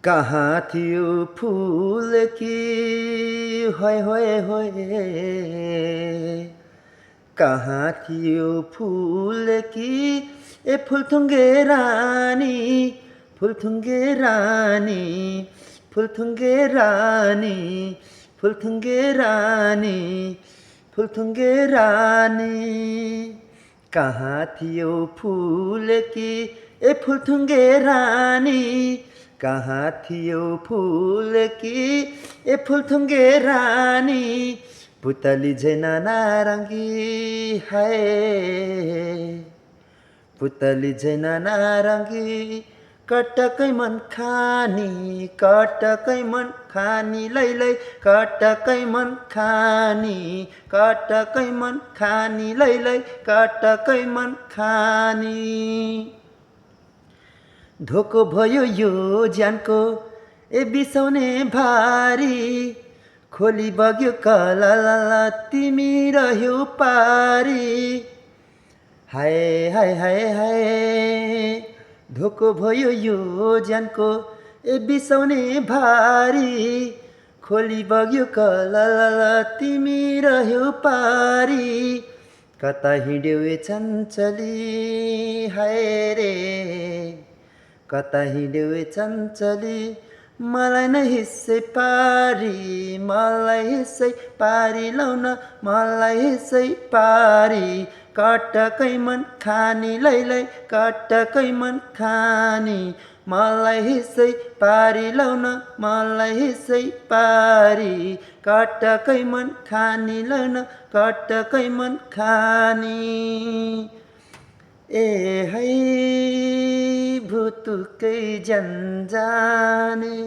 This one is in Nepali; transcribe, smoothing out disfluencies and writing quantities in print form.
कहाँ थियो फूल कि होय होय होय, कहाँ थियो फूल कि ए फुलथुङ्गे रानी, फुलथुङ्गे रानी, फुलथुङ्गे रानी, फुलथुङ्गे रानी, फुलथुङ्गे रानी। कहाँ थियो फूल कि ए फुलथुङ्गे रानी, कहाँ थियो फूल कि ए फुलथुङ्गे रानी, पुतली झैन नारङ्गी हाय, पुतली झैन नारङ्गी कटकै मन खानी, कटकै मन खानी, लैलै कटकै मन खानी, कटकै मन खानी, लैलै कटकै मन खानी। धोको भयो यो ज्यानको ए बिसाउने भारी, खोली बग्यो कलला तिमी रह्यौ पारी, हाय हाय हाय हाय। धोको भयो यो ज्यानको ए बिसाउने भारी, खोली बग्यो कलला तिमी रह्यौ पारी, कता हिँड्यौ ए चञ्चली हाय रे, कता हिँड्यौ ए चञ्चली, मलाई नै हिस्सै पारी, मलाई हिस्सै पारी लाउन, मलाई हिस्सै पारी, कटकै मन खानी, लैलै कटकै मन खानी, मलाई हिस्सै पारी लाउन, मलाई हिस्सै पारी, कटकै मन खानी, लाउन कटकै मन खानी। ए है भुतुकै ज्यान जाने,